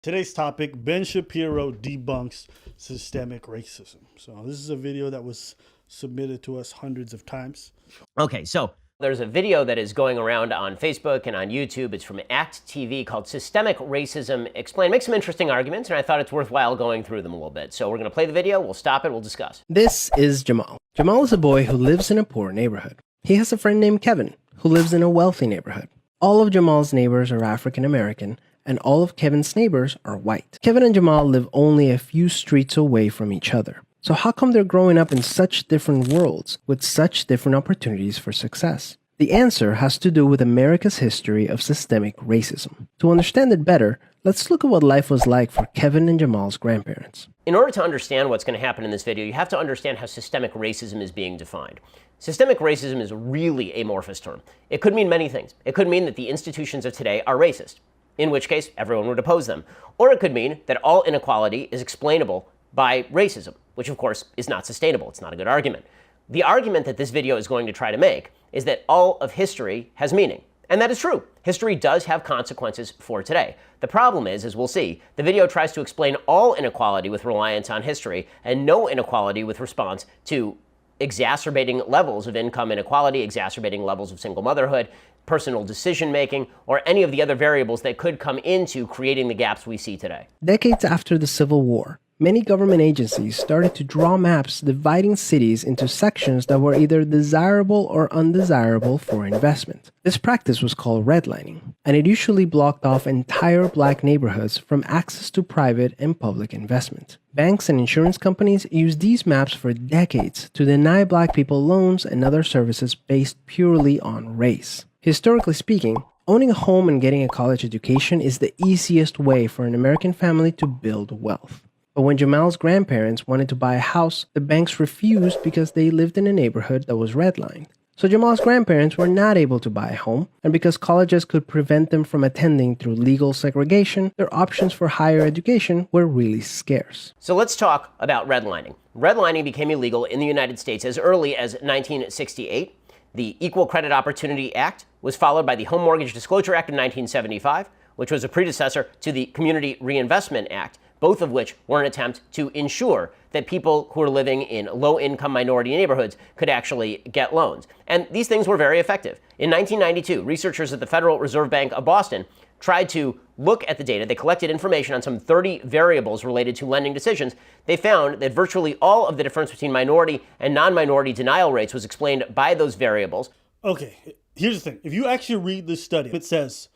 Today's topic, Ben Shapiro debunks systemic racism. So this is a video that was submitted to us hundreds of times. Okay, so there's a video that is going around on Facebook and on YouTube. It's from ACT TV called Systemic Racism Explained. Makes some interesting arguments, and I thought it's worthwhile going through them a little bit. So we're going to play the video, we'll stop it, we'll discuss. This is Jamal. Jamal is a boy who lives in a poor neighborhood. He has a friend named Kevin, who lives in a wealthy neighborhood. All of Jamal's neighbors are African American, and all of Kevin's neighbors are white. Kevin and Jamal live only a few streets away from each other. So how come they're growing up in such different worlds with such different opportunities for success? The answer has to do with America's history of systemic racism. To understand it better, let's look at what life was like for Kevin and Jamal's grandparents. In order to understand what's going to happen in this video, you have to understand how systemic racism is being defined. Systemic racism is really a amorphous term. It could mean many things. It could mean that the institutions of today are racist, in which case everyone would oppose them. Or it could mean that all inequality is explainable by racism, which of course is not sustainable. It's not a good argument. The argument that this video is going to try to make is that all of history has meaning. And that is true. History does have consequences for today. The problem is, as we'll see, the video tries to explain all inequality with reliance on history and no inequality with response to exacerbating levels of income inequality, exacerbating levels of single motherhood, personal decision-making, or any of the other variables that could come into creating the gaps we see today. Decades after the Civil War, many government agencies started to draw maps dividing cities into sections that were either desirable or undesirable for investment. This practice was called redlining, and it usually blocked off entire black neighborhoods from access to private and public investment. Banks and insurance companies used these maps for decades to deny black people loans and other services based purely on race. Historically speaking, owning a home and getting a college education is the easiest way for an American family to build wealth. But when Jamal's grandparents wanted to buy a house, the banks refused because they lived in a neighborhood that was redlined. So Jamal's grandparents were not able to buy a home, and because colleges could prevent them from attending through legal segregation, their options for higher education were really scarce. So let's talk about redlining. Redlining became illegal in the United States as early as 1968. The Equal Credit Opportunity Act was followed by the Home Mortgage Disclosure Act in 1975, which was a predecessor to the Community Reinvestment Act, both of which were an attempt to ensure that people who are living in low-income minority neighborhoods could actually get loans. And these things were very effective. In 1992, researchers at the Federal Reserve Bank of Boston tried to look at the data. They collected information on some 30 variables related to lending decisions. They found that virtually all of the difference between minority and non-minority denial rates was explained by those variables. Okay, here's the thing. If you actually read this study, it says,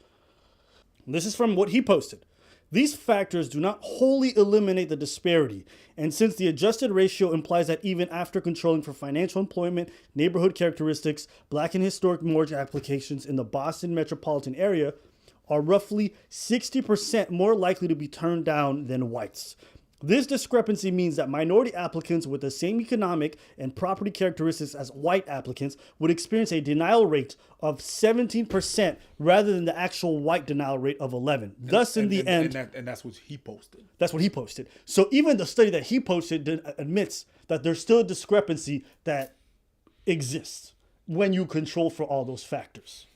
this is from what he posted, these factors do not wholly eliminate the disparity, and since the adjusted ratio implies that even after controlling for financial employment, neighborhood characteristics, black and historic mortgage applications in the Boston metropolitan area are roughly 60% more likely to be turned down than whites. This discrepancy means that minority applicants with the same economic and property characteristics as white applicants would experience a denial rate of 17% rather than the actual white denial rate of 11. Thus, in the end... And that's what he posted. That's what he posted. So even the study that he posted admits that there's still a discrepancy that exists when you control for all those factors.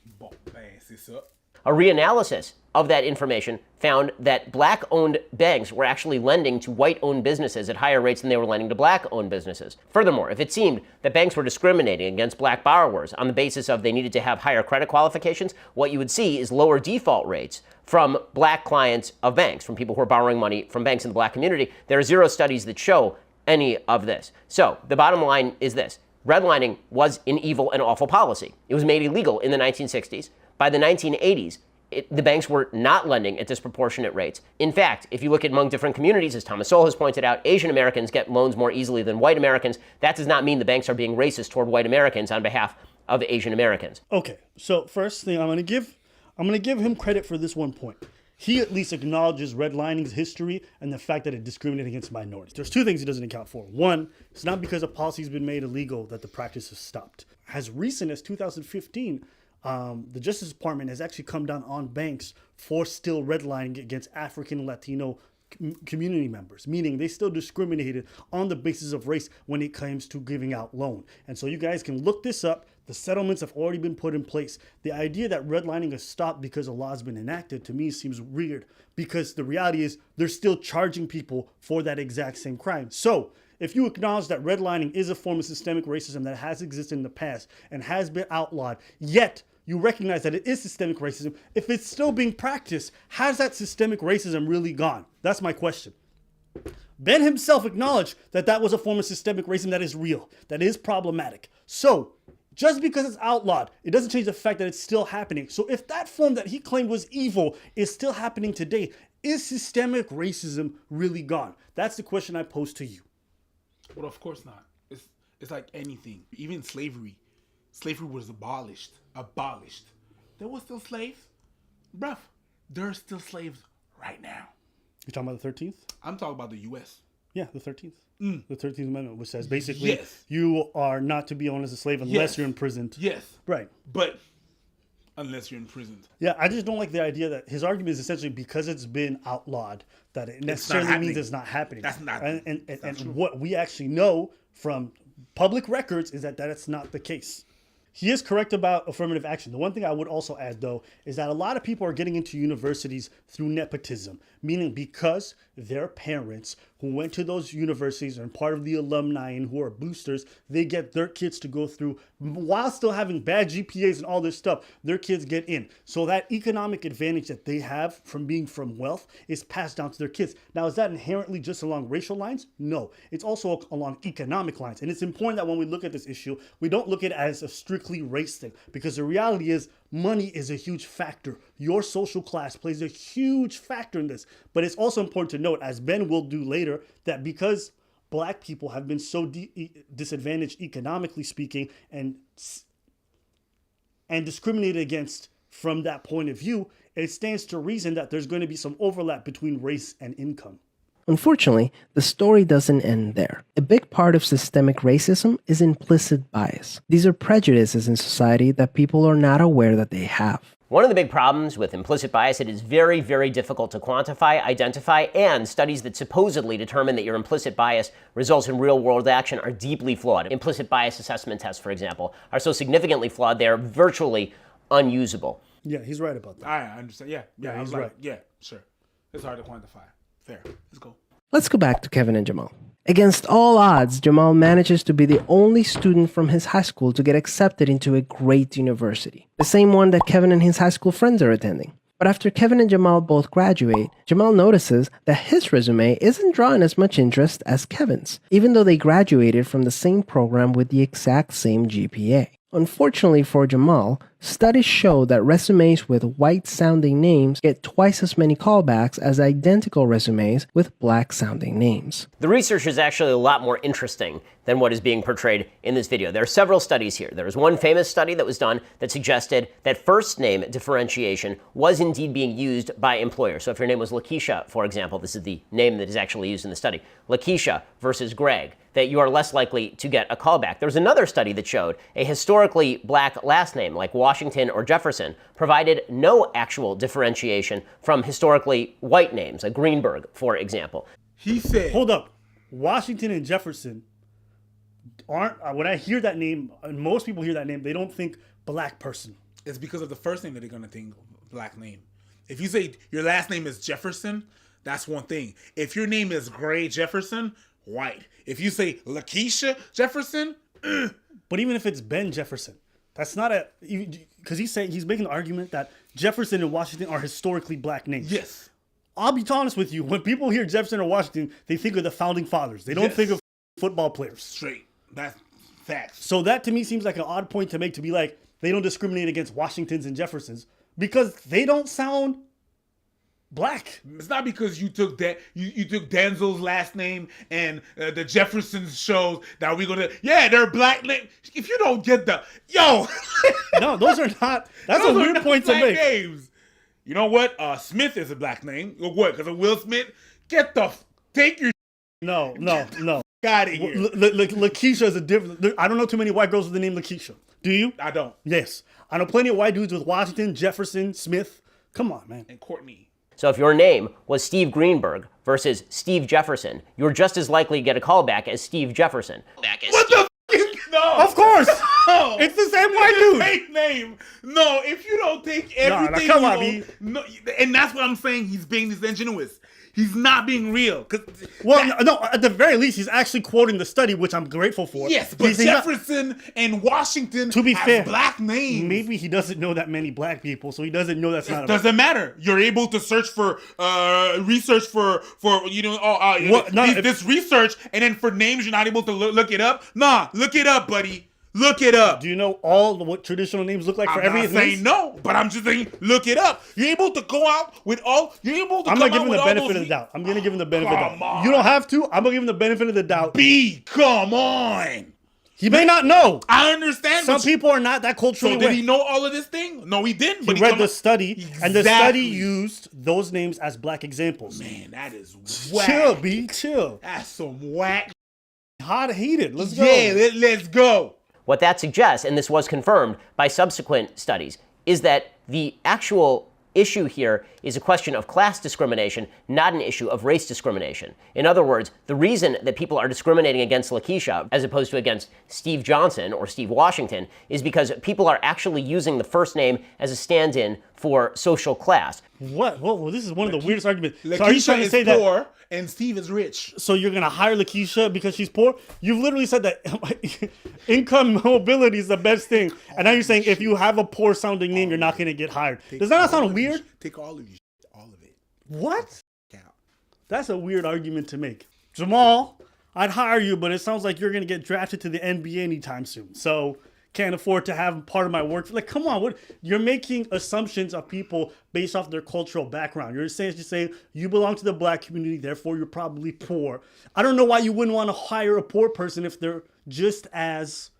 A reanalysis of that information found that black-owned banks were actually lending to white-owned businesses at higher rates than they were lending to black-owned businesses. Furthermore, if it seemed that banks were discriminating against black borrowers on the basis of they needed to have higher credit qualifications, what you would see is lower default rates from black clients of banks, from people who are borrowing money from banks in the black community. There are zero studies that show any of this. So the bottom line is this. Redlining was an evil and awful policy. It was made illegal in the 1960s. By the 1980s, the banks were not lending at disproportionate rates. In fact, if you look at among different communities, as Thomas Sowell has pointed out, Asian Americans get loans more easily than white Americans. That does not mean the banks are being racist toward white Americans on behalf of Asian Americans. Okay, so first thing I'm going to give him credit for this one point. He at least acknowledges redlining's history and the fact that it discriminated against minorities. There's two things he doesn't account for. One, it's not because a policy's been made illegal that the practice has stopped. As recent as 2015, the Justice Department has actually come down on banks for still redlining against African Latino community members, meaning they still discriminated on the basis of race when it comes to giving out loan. And so you guys can look this up. The settlements have already been put in place. The idea that redlining is stopped because a law has been enacted to me seems weird, because the reality is they're still charging people for that exact same crime. So if you acknowledge that redlining is a form of systemic racism that has existed in the past and has been outlawed, yet you recognize that it is systemic racism, if it's still being practiced, has that systemic racism really gone? That's my question. Ben himself acknowledged that that was a form of systemic racism that is real, that is problematic. So just because it's outlawed, it doesn't change the fact that it's still happening. So if that form that he claimed was evil is still happening today, is systemic racism really gone? That's the question I pose to you. Well, of course not. It's like anything. Even slavery. Slavery was abolished. There were still slaves. Bruh, there are still slaves right now. You talking about the 13th? I'm talking about the U.S. Yeah, the 13th. The 13th Amendment, which says basically you are not to be owned as a slave unless you're imprisoned. Yes. Right. But unless you're imprisoned. Yeah, I just don't like the idea that his argument is essentially because it's been outlawed, that it necessarily means it's not happening. That's not. And what we actually know from public records is that that's not the case. He is correct about affirmative action. The one thing I would also add, though, is that a lot of people are getting into universities through nepotism, meaning because their parents who went to those universities and part of the alumni and who are boosters, they get their kids to go through while still having bad GPAs and all this stuff. Their kids get in. So that economic advantage that they have from being from wealth is passed down to their kids. Now, is that inherently just along racial lines? No, it's also along economic lines. And it's important that when we look at this issue, we don't look at it as a strictly race thing, because the reality is money is a huge factor. Your social class plays a huge factor in this. But it's also important to note, as Ben will do later, that because black people have been so disadvantaged economically speaking and discriminated against from that point of view, it stands to reason that there's going to be some overlap between race and income. Unfortunately, the story doesn't end there. A big part of systemic racism is implicit bias. These are prejudices in society that people are not aware that they have. One of the big problems with implicit bias, it is very, very difficult to quantify, identify, and studies that supposedly determine that your implicit bias results in real-world action are deeply flawed. Implicit bias assessment tests, for example, are so significantly flawed they are virtually unusable. Yeah, he's right about that. I understand. Yeah, he's right. Yeah, sure. It's hard to quantify. Fair. Let's go. Let's go back to Kevin and Jamal. Against all odds, Jamal manages to be the only student from his high school to get accepted into a great university, the same one that Kevin and his high school friends are attending. But after Kevin and Jamal both graduate, Jamal notices that his resume isn't drawing as much interest as Kevin's, even though they graduated from the same program with the exact same GPA. Unfortunately for Jamal, studies show that resumes with white-sounding names get twice as many callbacks as identical resumes with black-sounding names. The research is actually a lot more interesting than what is being portrayed in this video. There are several studies here. There was one famous study that was done that suggested that first name differentiation was indeed being used by employers. So if your name was Lakeisha, for example, this is the name that is actually used in the study, Lakeisha versus Greg, that you are less likely to get a callback. There was another study that showed a historically black last name like Washington or Jefferson provided no actual differentiation from historically white names, like Greenberg, for example. He said... Hold up. Washington and Jefferson aren't... when I hear that name, and most people hear that name, they don't think black person. It's because of the first name that they're going to think black name. If you say your last name is Jefferson, that's one thing. If your name is Gray Jefferson, white. If you say Lakeisha Jefferson, But even if it's Ben Jefferson, that's not a... Because he's making the argument that Jefferson and Washington are historically black names. yes. I'll be honest with you. When people hear Jefferson or Washington, they think of the founding fathers. They don't Yes. think of football players. Straight. That's facts. So that to me seems like an odd point to make, to be like, they don't discriminate against Washingtons and Jeffersons because they don't sound black. It's not because you took that you took Denzel's last name and the Jeffersons shows that we're gonna they're black name. If you don't get the No, those are not. That's a those are weird not point to black make. names. You know what? Smith is a black name. Or what? Because of Will Smith. Take your No. out of here. Lakeisha is a different. I don't know too many white girls with the name Lakeisha. Do you? I don't. Yes. I know plenty of white dudes with Washington, Jefferson, Smith. Come on, man. And Courtney. So if your name was Steve Greenberg versus Steve Jefferson, you're just as likely to get a callback as Steve Jefferson. What the f***? No. Of course. No, It's the same white It's dude. the same name. No, if you don't take Nah, everything, come on, you know, no, and that's what I'm saying. He's being disingenuous. He's not being real. Well, no, at the very least, he's actually quoting the study, which I'm grateful for. Yes, but He's not- Jefferson and Washington to be have fair, black names. maybe he doesn't know that many black people, so he doesn't know that's not. Doesn't matter. You're able to search for research for What? No, this research, and then for names you're not able to look it up. Nah, look it up, buddy. Look it up. Do you know what traditional names look like for I'm every not saying no, but I'm just saying look it up. You're able to go out with all. You're able to. I'm come not giving out the with all benefit those of the doubt. I'm gonna give him the benefit of the Come doubt. on. You don't have to. I'm gonna give him the benefit of the doubt. Come on. He may not know. I understand. Some but people are not that culturally So did aware. he know all of this thing? No, he didn't. He But read come the out- study, and the study Exactly. used those names as black examples. Man, that is whack. Chill, B, chill. That's some whack. Hot heated. Let's go. Yeah, let's go. What that suggests, and this was confirmed by subsequent studies, is that the actual issue here is a question of class discrimination, not an issue of race discrimination. In other words, the reason that people are discriminating against Lakeisha as opposed to against Steve Johnson or Steve Washington is because people are actually using the first name as a stand-in for social class. What? Whoa, this is one of the weirdest arguments. So are you Lakeisha trying to is say that? poor and Steve is rich. So you're gonna hire Lakeisha because she's poor? You've literally said that income mobility is the best thing, and now you're saying if you have a poor sounding name, you're not gonna get hired. Does that not sound weird? Take all of you, all of it. What? Count. That's a weird argument to make. Jamal, I'd hire you, but it sounds like you're gonna get drafted to the NBA anytime soon. So can't afford to have part of my work. Like, come on, what? You're making assumptions of people based off their cultural background. You're saying you belong to the black community, therefore you're probably poor. I don't know why you wouldn't want to hire a poor person if they're just as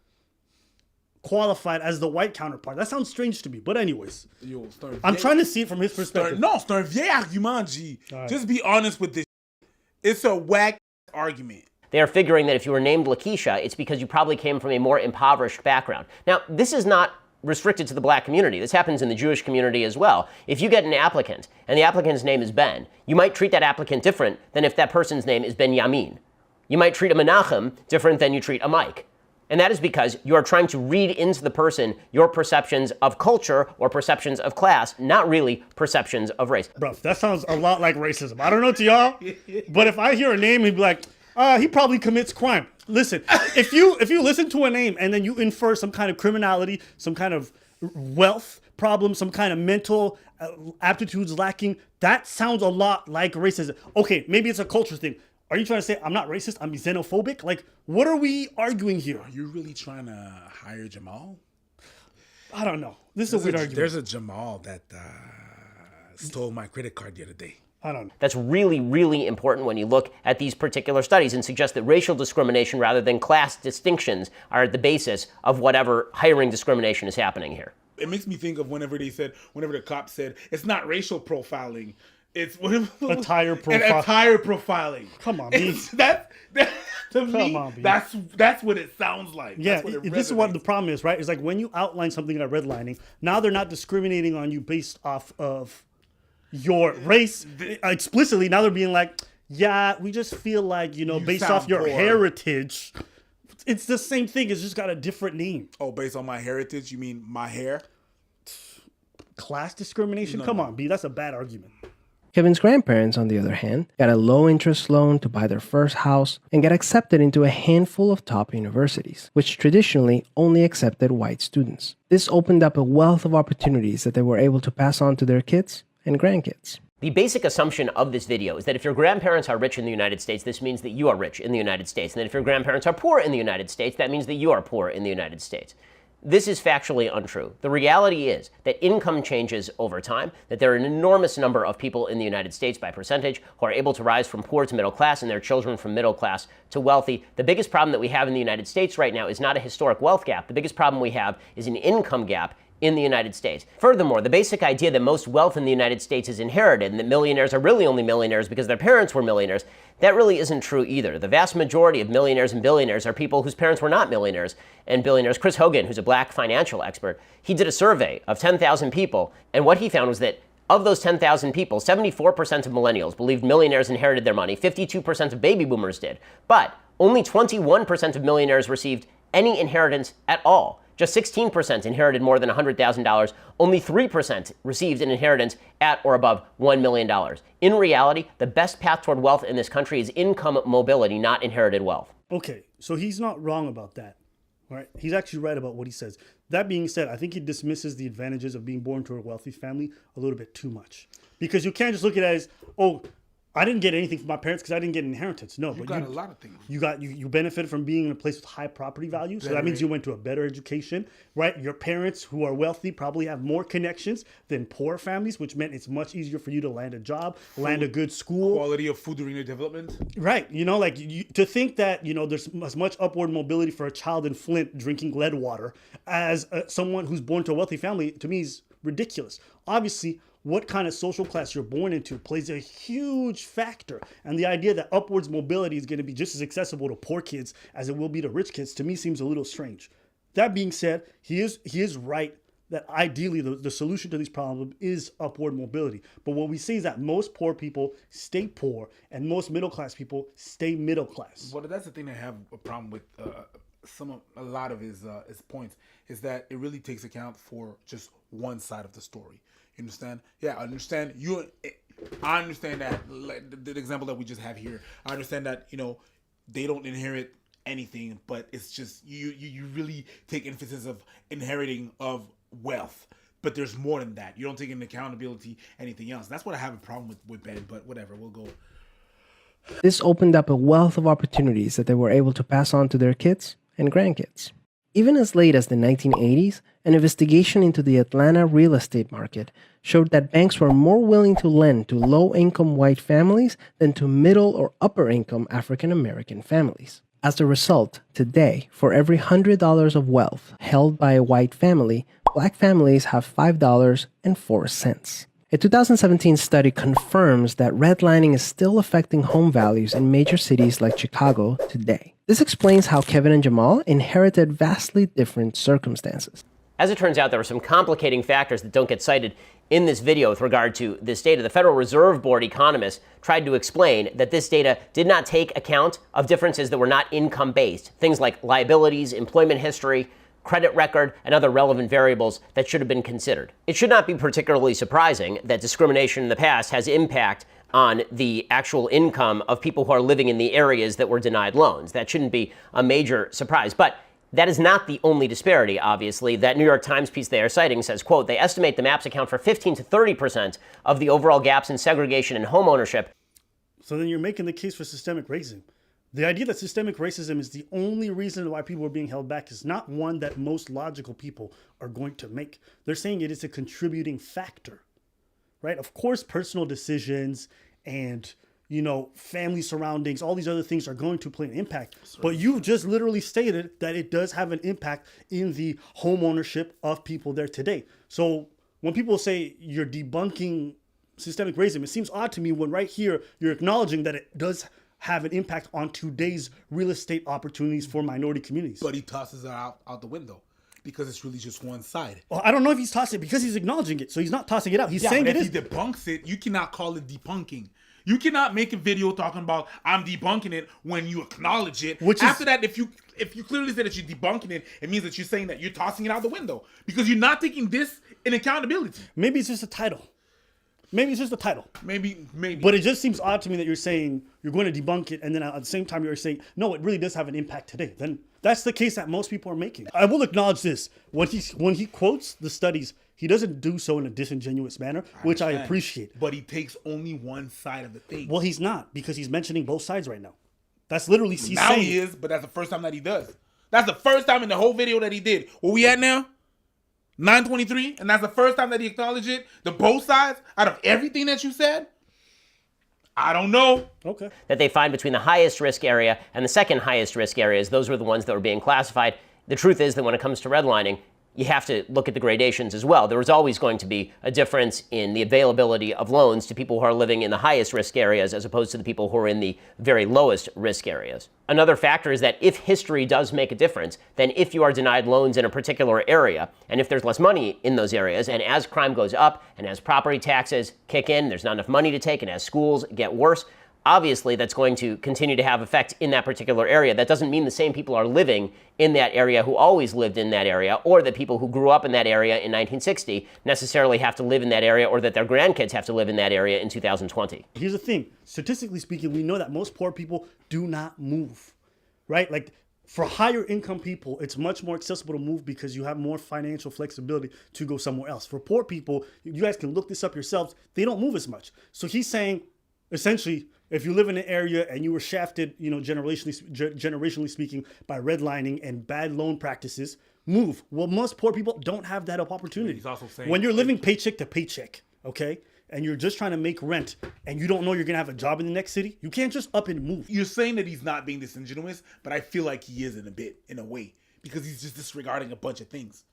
qualified as the white counterpart. That sounds strange to me. But anyways, I'm trying to see it from his perspective. No, c'est un vieil argument, G. right. Just be honest with this. It's a whack argument. They are figuring that if you were named Lakeisha, it's because you probably came from a more impoverished background. Now, this is not restricted to the black community. This happens in the Jewish community as well. If you get an applicant, and the applicant's name is Ben, you might treat that applicant different than if that person's name is Benjamin. You might treat a Menachem different than you treat a Mike. And that is because you are trying to read into the person your perceptions of culture or perceptions of class, not really perceptions of race. Bro, that sounds a lot like racism. I don't know to y'all, but if I hear a name, he'd be like, he probably commits crime. Listen, if you listen to a name and then you infer some kind of criminality, some kind of wealth problem, some kind of mental aptitudes lacking, that sounds a lot like racism. Okay, maybe it's a culture thing. Are you trying to say I'm not racist, I'm xenophobic? Like, what are we arguing here? Are you really trying to hire Jamal? I don't know. This is a weird argument. There's a Jamal that stole my credit card the other day. I don't know. That's really, really important when you look at these particular studies and suggest that racial discrimination rather than class distinctions are at the basis of whatever hiring discrimination is happening here. It makes me think of whenever the cop said, it's not racial profiling, it's Attire attire profiling. Come on, B. To me, on, B. that's what it sounds like. Yeah, That's what it this is what the resonates. problem is, right? It's like when you outline something at redlining, now they're not discriminating on you based off of your race explicitly. Now they're being like, yeah, we just feel like, based off sound your poor. heritage, it's the same thing. It's just got a different name. Oh, based on my heritage, you mean my hair? Class discrimination? Come on, B. That's a bad argument. Kevin's grandparents, on the other hand, got a low-interest loan to buy their first house and got accepted into a handful of top universities, which traditionally only accepted white students. This opened up a wealth of opportunities that they were able to pass on to their kids and grandkids. The basic assumption of this video is that if your grandparents are rich in the United States, this means that you are rich in the United States. And that if your grandparents are poor in the United States, that means that you are poor in the United States. This is factually untrue. The reality is that income changes over time, that there are an enormous number of people in the United States by percentage who are able to rise from poor to middle class and their children from middle class to wealthy. The biggest problem that we have in the United States right now is not a historic wealth gap. The biggest problem we have is an income gap in the United States. Furthermore, the basic idea that most wealth in the United States is inherited and that millionaires are really only millionaires because their parents were millionaires, that really isn't true either. The vast majority of millionaires and billionaires are people whose parents were not millionaires and billionaires. Chris Hogan, who's a black financial expert, he did a survey of 10,000 people, and what he found was that of those 10,000 people, 74% of millennials believed millionaires inherited their money, 52% of baby boomers did, but only 21% of millionaires received any inheritance at all. Just 16% inherited more than $100,000. Only 3% received an inheritance at or above $1 million. In reality, the best path toward wealth in this country is income mobility, not inherited wealth. Okay, so he's not wrong about that. Right? He's actually right about what he says. That being said, I think he dismisses the advantages of being born to a wealthy family a little bit too much. Because you can't just look at it as, oh, I didn't get anything from my parents because I didn't get an inheritance. No, You got a lot of things. You benefited from being in a place with high property value. So that means you went to a better education, right? Your parents who are wealthy probably have more connections than poor families, which meant it's much easier for you to land a job, land a good school. Quality of food during your development. Right. You know, like to think that, there's as much upward mobility for a child in Flint drinking lead water as someone who's born to a wealthy family, to me is ridiculous. Obviously, what kind of social class you're born into plays a huge factor. And the idea that upwards mobility is going to be just as accessible to poor kids as it will be to rich kids, to me seems a little strange. That being said, he is right that ideally the solution to these problems is upward mobility. But what we see is that most poor people stay poor and most middle class people stay middle class. Well, that's the thing I have a problem with a lot of his points is that it really takes account for just one side of the story. You understand? Yeah, I understand. I understand that, like, the example that we just have here. I understand that, they don't inherit anything, but it's just you really take emphasis of inheriting of wealth. But there's more than that. You don't take into accountability anything else. That's what I have a problem with Ben, but whatever, we'll go. This opened up a wealth of opportunities that they were able to pass on to their kids and grandkids. Even as late as the 1980s, an investigation into the Atlanta real estate market showed that banks were more willing to lend to low-income white families than to middle or upper-income African-American families. As a result, today, for every $100 of wealth held by a white family, black families have $5.04. A 2017 study confirms that redlining is still affecting home values in major cities like Chicago today. This explains how Kevin and Jamal inherited vastly different circumstances. As it turns out, there are some complicating factors that don't get cited in this video with regard to this data. The Federal Reserve Board economists tried to explain that this data did not take account of differences that were not income-based, things like liabilities, employment history, credit record, and other relevant variables that should have been considered. It should not be particularly surprising that discrimination in the past has impact on the actual income of people who are living in the areas that were denied loans. That shouldn't be a major surprise. But that is not the only disparity, obviously. That New York Times piece they are citing says, quote, they estimate the maps account for 15 to 30% of the overall gaps in segregation and home ownership. So then you're making the case for systemic racism. The idea that systemic racism is the only reason why people are being held back is not one that most logical people are going to make. They're saying it is a contributing factor, right? Of course, personal decisions and, family surroundings, all these other things are going to play an impact. But you've just literally stated that it does have an impact in the home ownership of people there today. So when people say you're debunking systemic racism, it seems odd to me when right here you're acknowledging that it does have an impact on today's real estate opportunities for minority communities. But he tosses it out the window because it's really just one side. Well, I don't know if he's tossing it because he's acknowledging it. So he's not tossing it out. He's saying but it if is. he debunks it, you cannot call it debunking. You cannot make a video talking about I'm debunking it when you acknowledge it. After that, if you clearly say that you're debunking it, it means that you're saying that you're tossing it out the window because you're not taking this in accountability. Maybe it's just a title. Maybe. Maybe. But it just seems odd to me that you're saying you're going to debunk it, and then at the same time you're saying, no, it really does have an impact today. Then that's the case that most people are making. I will acknowledge this. When he quotes the studies, he doesn't do so in a disingenuous manner, which I appreciate. But he takes only one side of the thing. Well, he's not, because he's mentioning both sides right now. That's literally he's now saying. He is, but that's the first time that he does. That's the first time in the whole video that he did. Where we at now? 923, and that's the first time that he acknowledged it. The both sides out of everything that you said. I don't know. Okay. That they find between the highest risk area and the second highest risk areas, those were the ones that were being classified. The truth is that when it comes to redlining, you have to look at the gradations as well. There is always going to be a difference in the availability of loans to people who are living in the highest risk areas as opposed to the people who are in the very lowest risk areas. Another factor is that if history does make a difference, then if you are denied loans in a particular area, and if there's less money in those areas, and as crime goes up, and as property taxes kick in, there's not enough money to take, and as schools get worse, obviously that's going to continue to have effect in that particular area. That doesn't mean the same people are living in that area who always lived in that area, or that people who grew up in that area in 1960 necessarily have to live in that area, or that their grandkids have to live in that area in 2020. Here's the thing. Statistically speaking, we know that most poor people do not move, right? Like, for higher income people, it's much more accessible to move because you have more financial flexibility to go somewhere else. For poor people, you guys can look this up yourselves, they don't move as much. So he's saying, essentially, if you live in an area and you were shafted, generationally speaking, by redlining and bad loan practices, move. Well, most poor people don't have that opportunity. He's also saying, when you're living paycheck to paycheck, okay, and you're just trying to make rent and you don't know you're going to have a job in the next city, you can't just up and move. You're saying that he's not being disingenuous, but I feel like he is in a way, because he's just disregarding a bunch of things.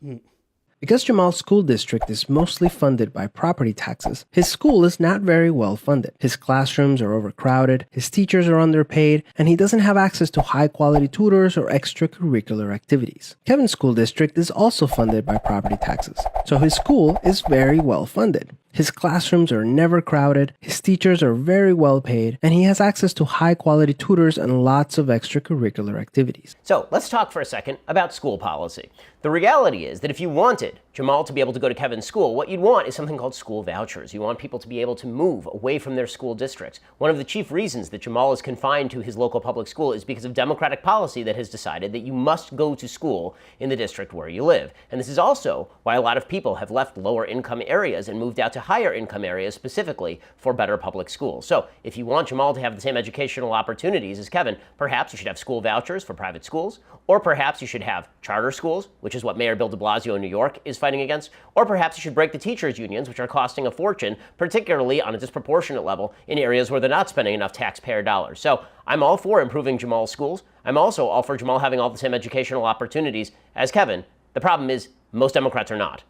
Because Jamal's school district is mostly funded by property taxes, his school is not very well funded. His classrooms are overcrowded, his teachers are underpaid, and he doesn't have access to high-quality tutors or extracurricular activities. Kevin's school district is also funded by property taxes, so his school is very well funded. His classrooms are never crowded, his teachers are very well paid, and he has access to high-quality tutors and lots of extracurricular activities. So let's talk for a second about school policy. The reality is that if you wanted Jamal to be able to go to Kevin's school, what you'd want is something called school vouchers. You want people to be able to move away from their school districts. One of the chief reasons that Jamal is confined to his local public school is because of Democratic policy that has decided that you must go to school in the district where you live. And this is also why a lot of people have left lower income areas and moved out to higher income areas specifically for better public schools. So if you want Jamal to have the same educational opportunities as Kevin, perhaps you should have school vouchers for private schools, or perhaps you should have charter schools, which is what Mayor Bill de Blasio in New York is fighting against, or perhaps you should break the teachers' unions, which are costing a fortune, particularly on a disproportionate level in areas where they're not spending enough taxpayer dollars. So I'm all for improving Jamal's schools. I'm also all for Jamal having all the same educational opportunities as Kevin. The problem is most Democrats are not.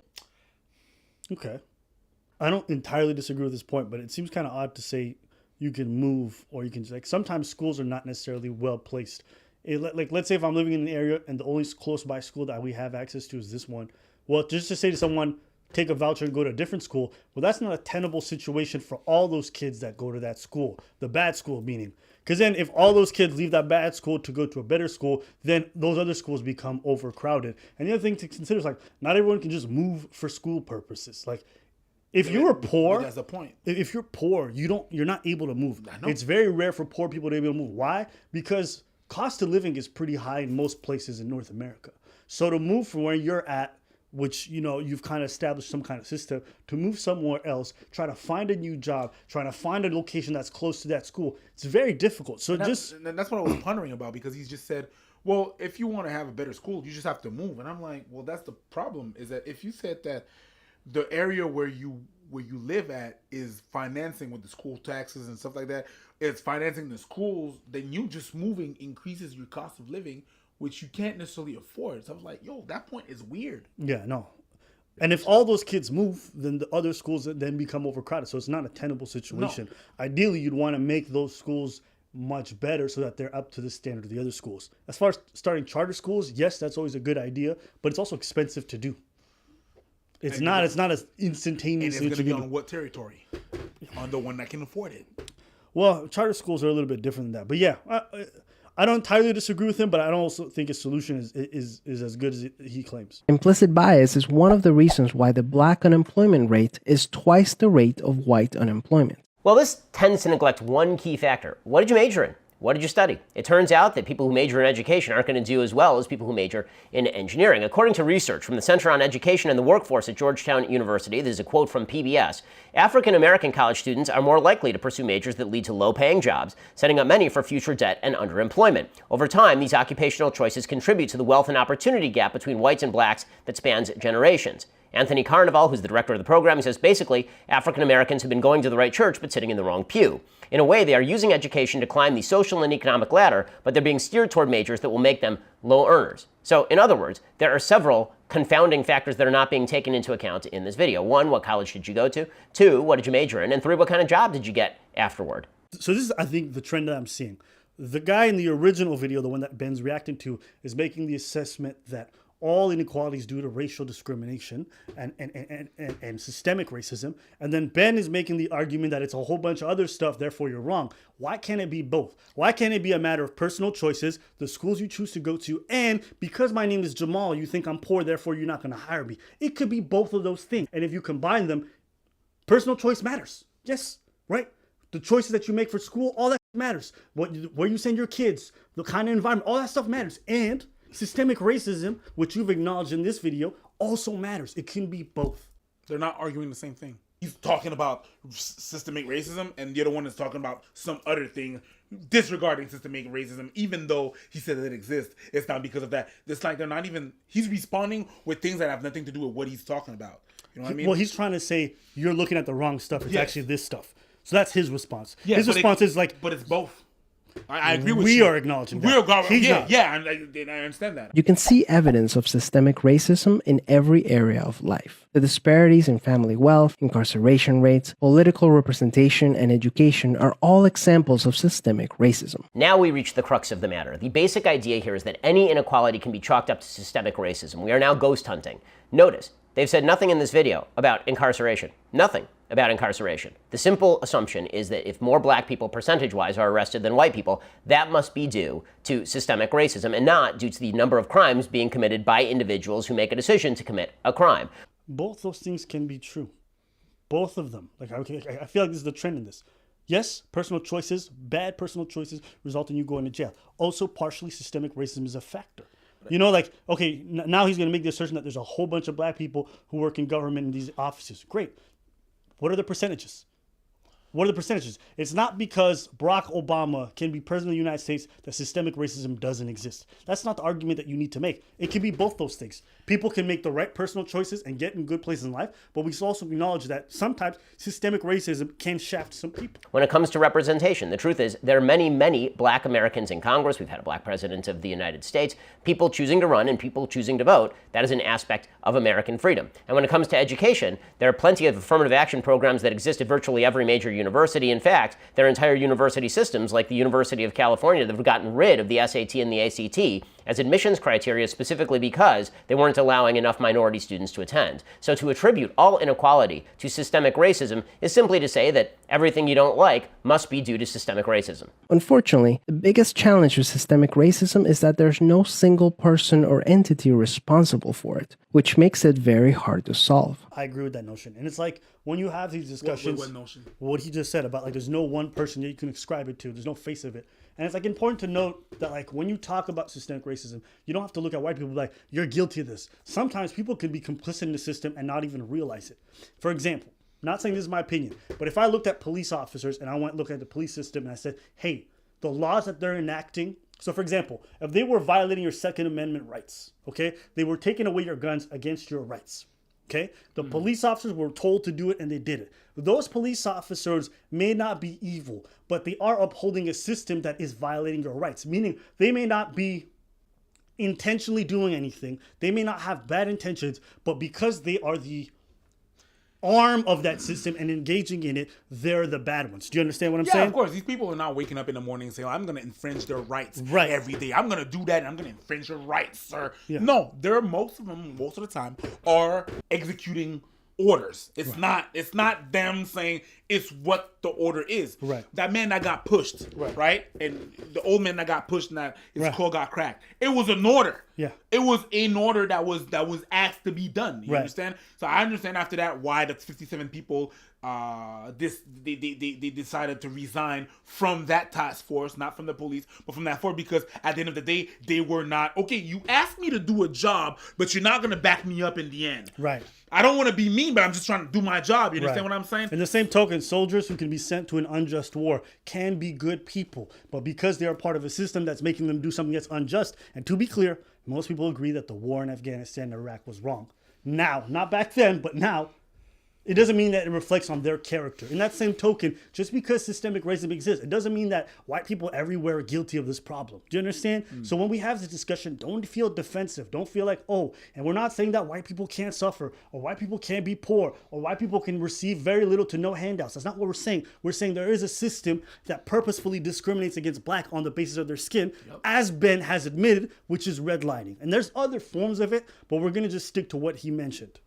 Okay. I don't entirely disagree with this point, but it seems kind of odd to say you can move, or you can, like, sometimes schools are not necessarily well placed. Like, let's say if I'm living in an area and the only close by school that we have access to is this one. Well, just to say to someone, take a voucher and go to a different school, well, that's not a tenable situation for all those kids that go to that school, the bad school meaning. Because then if all those kids leave that bad school to go to a better school, then those other schools become overcrowded. And the other thing to consider is, like, not everyone can just move for school purposes. Like, if you're poor, that's the point. If you're poor, you're not able to move. It's very rare for poor people to be able to move. Why? Because cost of living is pretty high in most places in North America. So to move from where you're at, which, you've kind of established some kind of system, to move somewhere else, try to find a new job, trying to find a location that's close to that school, it's very difficult. So that's what I was pondering about, because he's just said, well, if you want to have a better school, you just have to move. And I'm like, well, that's the problem, is that if you said that the area where you live at is financing with the school taxes and stuff like that, it's financing the schools, then you just moving increases your cost of living, which you can't necessarily afford. So I was like, yo, that point is weird. Yeah, no. And if all those kids move, then the other schools then become overcrowded. So it's not a tenable situation. No. Ideally, you'd want to make those schools much better so that they're up to the standard of the other schools. As far as starting charter schools, yes, that's always a good idea, but it's also expensive to do. It's not as instantaneous. And it's going to be on what territory? On the one that can afford it. Well, charter schools are a little bit different than that. But yeah, I don't entirely disagree with him, but I don't also think his solution is as good as he claims. Implicit bias is one of the reasons why the black unemployment rate is twice the rate of white unemployment. Well, this tends to neglect one key factor. What did you major in? What did you study? It turns out that people who major in education aren't going to do as well as people who major in engineering. According to research from the Center on Education and the Workforce at Georgetown University, this is a quote from PBS, African-American college students are more likely to pursue majors that lead to low-paying jobs, setting up many for future debt and underemployment. Over time, these occupational choices contribute to the wealth and opportunity gap between whites and blacks that spans generations. Anthony Carnival, who's the director of the program, says basically African Americans have been going to the right church but sitting in the wrong pew. In a way, they are using education to climb the social and economic ladder, but they're being steered toward majors that will make them low earners. So, in other words, there are several confounding factors that are not being taken into account in this video. 1, what college did you go to? 2, what did you major in? And 3, what kind of job did you get afterward? So this is, I think, the trend that I'm seeing. The guy in the original video, the one that Ben's reacting to, is making the assessment that all inequality is due to racial discrimination and systemic racism. And then Ben is making the argument that it's a whole bunch of other stuff, therefore you're wrong. Why can't it be both? Why can't it be a matter of personal choices, the schools you choose to go to, and because my name is Jamal, you think I'm poor, therefore you're not going to hire me? It could be both of those things. And if you combine them, personal choice matters. Yes, right? The choices that you make for school, all that matters. Where you send your kids, the kind of environment, all that stuff matters. And systemic racism, which you've acknowledged in this video, also matters. It can be both. They're not arguing the same thing. He's talking about systemic racism, and the other one is talking about some other thing, disregarding systemic racism, even though he said that it exists. It's not because of that. It's like they're not even, he's responding with things that have nothing to do with what he's talking about. You know what I mean? Well, he's trying to say you're looking at the wrong stuff. It's actually this stuff. So that's his response. Yeah, his response is like, but it's both. I agree with you. We are acknowledging that. I understand that. You can see evidence of systemic racism in every area of life. The disparities in family wealth, incarceration rates, political representation, and education are all examples of systemic racism. Now we reach the crux of the matter. The basic idea here is that any inequality can be chalked up to systemic racism. We are now ghost hunting. Notice, they've said nothing in this video about incarceration. Nothing about incarceration. The simple assumption is that if more black people percentage-wise are arrested than white people, that must be due to systemic racism and not due to the number of crimes being committed by individuals who make a decision to commit a crime. Both those things can be true. Both of them. Like, I feel like this is the trend in this. Yes, personal choices, bad personal choices result in you going to jail. Also, partially systemic racism is a factor. You know, like, okay, now he's going to make the assertion that there's a whole bunch of black people who work in government in these offices. Great. What are the percentages? What are the percentages? It's not because Barack Obama can be president of the United States that systemic racism doesn't exist. That's not the argument that you need to make. It can be both those things. People can make the right personal choices and get in good places in life, but we also acknowledge that sometimes systemic racism can shaft some people. When it comes to representation, the truth is there are many, many black Americans in Congress. We've had a black president of the United States. People choosing to run and people choosing to vote, that is an aspect of American freedom. And when it comes to education, there are plenty of affirmative action programs that exist at virtually every major university. In fact, there are entire university systems like the University of California that have gotten rid of the SAT and the ACT as admissions criteria specifically because they weren't allowing enough minority students to attend. So to attribute all inequality to systemic racism is simply to say that everything you don't like must be due to systemic racism. Unfortunately, the biggest challenge with systemic racism is that there's no single person or entity responsible for it, which makes it very hard to solve. I agree with that notion. And it's like when you have these discussions, What notion? What he just said about like there's no one person that you can ascribe it to, there's no face of it. And it's like important to note that like when you talk about systemic racism, you don't have to look at white people like you're guilty of this. Sometimes people can be complicit in the system and not even realize it. For example, not saying this is my opinion, but if I looked at police officers and I went look at the police system and I said, hey, the laws that they're enacting. So for example, if they were violating your Second Amendment rights, okay, they were taking away your guns against your rights. Okay, the police officers were told to do it and they did it. Those police officers may not be evil, but they are upholding a system that is violating your rights, meaning they may not be intentionally doing anything. They may not have bad intentions, but because they are the arm of that system and engaging in it, they're the bad ones. Do you understand what I'm saying? Yeah, of course. These people are not waking up in the morning and saying, I'm going to infringe their rights Right. every day. I'm going to do that and I'm going to infringe your rights, sir. Yeah. No, most of them, most of the time, are executing orders. It's not them saying it's what the order is. Right. That man that got pushed, right? And the old man that got pushed and that his skull got cracked. It was an order. Yeah. It was an order that was asked to be done. You Right. understand? So I understand after that why the 57 people they decided to resign from that task force, not from the police, but from that force, because at the end of the day, they were not, okay, you asked me to do a job, but you're not going to back me up in the end. Right. I don't want to be mean, but I'm just trying to do my job. You understand Right. what I'm saying? In the same token, soldiers who can be sent to an unjust war can be good people, but because they are part of a system that's making them do something that's unjust, and to be clear, most people agree that the war in Afghanistan and Iraq was wrong. Now, not back then, but now, It doesn't mean that it reflects on their character. In that same token, just because systemic racism exists, it doesn't mean that white people everywhere are guilty of this problem. Do you understand? So when we have this discussion, don't feel defensive. Don't feel like, oh, and we're not saying that white people can't suffer, or white people can't be poor, or white people can receive very little to no handouts. That's not what we're saying. We're saying there is a system that purposefully discriminates against black on the basis of their skin, as Ben has admitted, which is redlining. And there's other forms of it, but we're going to just stick to what he mentioned.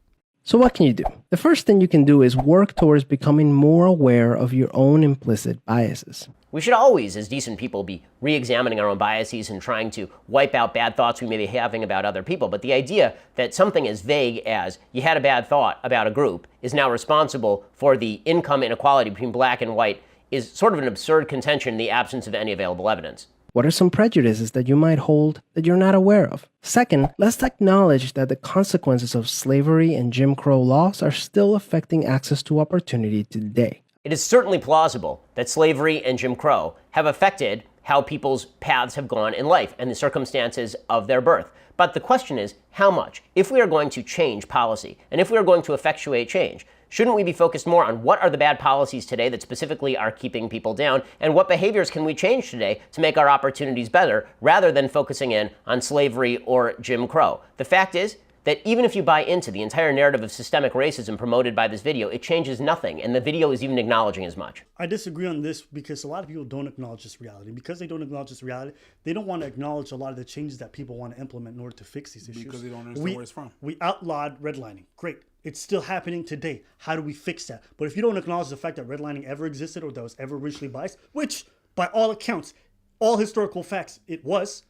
So what can you do? The first thing you can do is work towards becoming more aware of your own implicit biases. We should always, as decent people, be re-examining our own biases and trying to wipe out bad thoughts we may be having about other people. But the idea that something as vague as you had a bad thought about a group is now responsible for the income inequality between black and white is sort of an absurd contention in the absence of any available evidence. What are some prejudices that you might hold that you're not aware of? Second, let's acknowledge that the consequences of slavery and Jim Crow laws are still affecting access to opportunity today. It is certainly plausible that slavery and Jim Crow have affected how people's paths have gone in life and the circumstances of their birth. But the question is, how much? If we are going to change policy, and if we are going to effectuate change, shouldn't we be focused more on what are the bad policies today that specifically are keeping people down, and what behaviors can we change today to make our opportunities better, rather than focusing in on slavery or Jim Crow? The fact is that even if you buy into the entire narrative of systemic racism promoted by this video, it changes nothing, and the video is even acknowledging as much. I disagree on this because a lot of people don't acknowledge this reality. Because they don't acknowledge this reality, they don't want to acknowledge a lot of the changes that people want to implement in order to fix these issues. Because they don't understand where it's from. We outlawed redlining. Great. It's still happening today. How do we fix that? But if you don't acknowledge the fact that redlining ever existed or that was ever racially biased, which by all accounts, all historical facts, it was,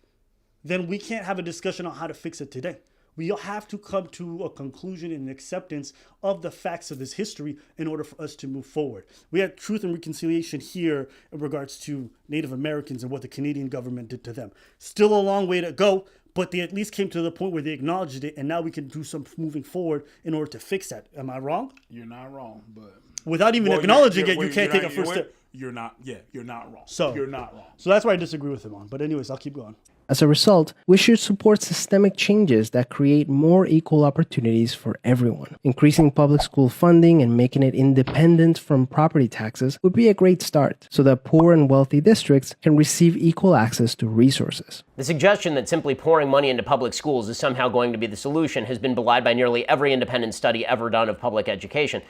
then we can't have a discussion on how to fix it today. We have to come to a conclusion and acceptance of the facts of this history in order for us to move forward. We had Truth and Reconciliation here in regards to Native Americans and what the Canadian government did to them. Still a long way to go, but they at least came to the point where they acknowledged it, and now we can do some moving forward in order to fix that. Am I wrong? You're not wrong, but without even acknowledging it, you can't take a first step. You're not wrong. So you're not wrong. So that's why I disagree with him on. But anyways, I'll keep going. As a result, we should support systemic changes that create more equal opportunities for everyone. Increasing public school funding and making it independent from property taxes would be a great start, so that poor and wealthy districts can receive equal access to resources. The suggestion that simply pouring money into public schools is somehow going to be the solution has been belied by nearly every independent study ever done of public education.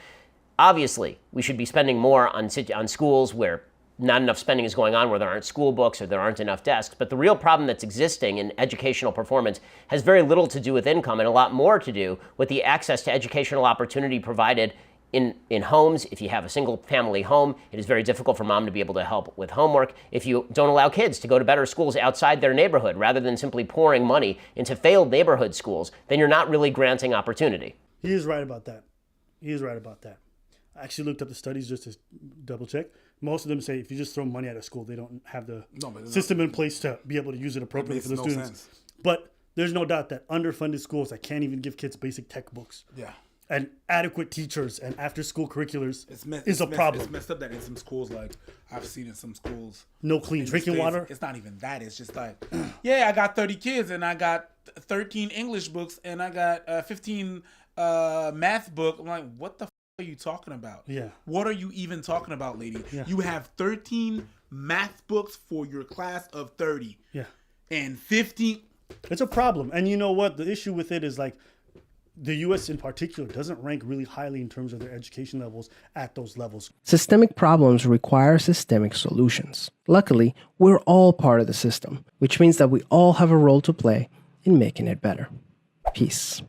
Obviously, we should be spending more on schools where not enough spending is going on, where there aren't school books or there aren't enough desks. But the real problem that's existing in educational performance has very little to do with income and a lot more to do with the access to educational opportunity provided in homes. If you have a single family home, it is very difficult for mom to be able to help with homework. If you don't allow kids to go to better schools outside their neighborhood, rather than simply pouring money into failed neighborhood schools, then you're not really granting opportunity. He is right about that. I actually looked up the studies just to double check. Most of them say if you just throw money at a school, they don't have the system in place to be able to use it appropriately for the students. Sense. But there's no doubt that underfunded schools that can't even give kids basic tech books and adequate teachers and after-school curriculars is a problem. It's messed up that in some schools, like I've seen in some schools, no clean drinking water. It's not even that. It's just like, I got 30 kids and I got 13 English books and I got 15 math book. I'm like, what the are you talking about? Yeah. What are you even talking about, lady? Yeah. You have 13 math books for your class of 30. Yeah. And 15. It's a problem. And you know what? The issue with it is like the U.S. in particular doesn't rank really highly in terms of their education levels at those levels. Systemic problems require systemic solutions. Luckily, we're all part of the system, which means that we all have a role to play in making it better. Peace.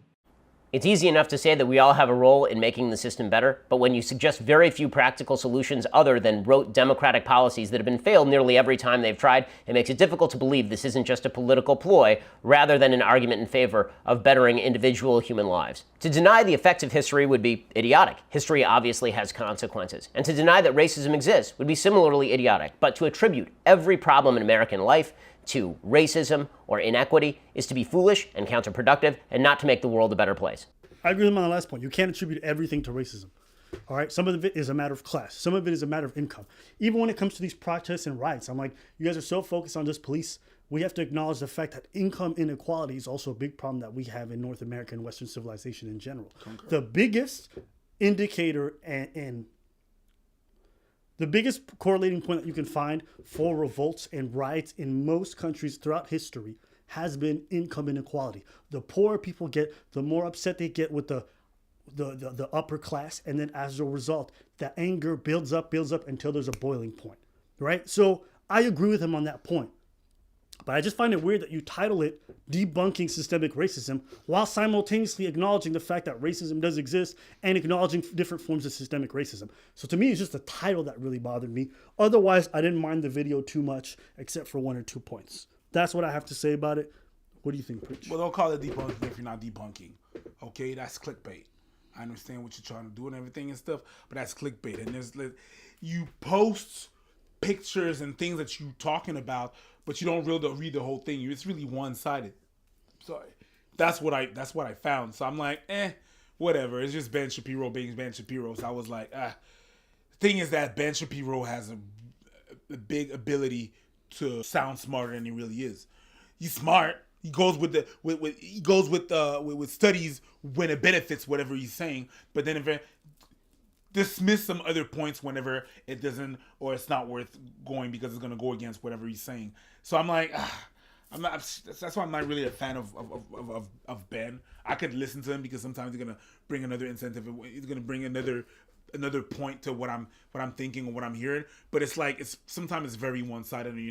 It's easy enough to say that we all have a role in making the system better, but when you suggest very few practical solutions other than rote democratic policies that have been failed nearly every time they've tried, it makes it difficult to believe this isn't just a political ploy rather than an argument in favor of bettering individual human lives. To deny the effects of history would be idiotic. History obviously has consequences. And to deny that racism exists would be similarly idiotic. But to attribute every problem in American life to racism or inequity is to be foolish and counterproductive and not to make the world a better place. I agree with him on the last point. You can't attribute everything to racism. All right. Some of it is a matter of class. Some of it is a matter of income. Even when it comes to these protests and riots, I'm like, you guys are so focused on just police. We have to acknowledge the fact that income inequality is also a big problem that we have in North America and Western civilization in general. The biggest indicator and the biggest correlating point that you can find for revolts and riots in most countries throughout history has been income inequality. The poorer people get, the more upset they get with the upper class, and then as a result, the anger builds up until there's a boiling point, right? So I agree with him on that point. But I just find it weird that you title it Debunking Systemic Racism while simultaneously acknowledging the fact that racism does exist and acknowledging different forms of systemic racism. So to me, it's just the title that really bothered me. Otherwise, I didn't mind the video too much, except for 1 or 2 points. That's what I have to say about it. What do you think, Preach? Well, don't call it debunking if you're not debunking. Okay, that's clickbait. I understand what you're trying to do and everything and stuff, but that's clickbait. And there's you post pictures and things that you're talking about, but you don't really read the whole thing. It's really one-sided. Sorry, that's what I found. So I'm like, whatever. It's just Ben Shapiro being Ben Shapiro. So I was like, Thing is that Ben Shapiro has a big ability to sound smarter than he really is. He's smart. He goes with with studies when it benefits whatever he's saying, but then if dismiss some other points whenever it doesn't, or it's not worth going because it's going to go against whatever he's saying. So I'm like, I'm not. That's why I'm not really a fan of Ben. I could listen to him because sometimes he's going to bring another incentive. He's going to bring another point to what I'm thinking or what I'm hearing. But it's like sometimes it's very one-sided, and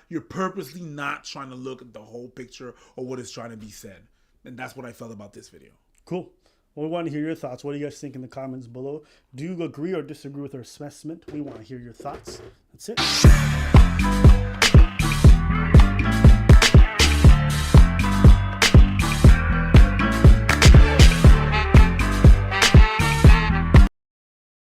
you're purposely not trying to look at the whole picture or what is trying to be said. And that's what I felt about this video. Cool. Well, we want to hear your thoughts. What do you guys think in the comments below? Do you agree or disagree with our assessment? We want to hear your thoughts. That's it.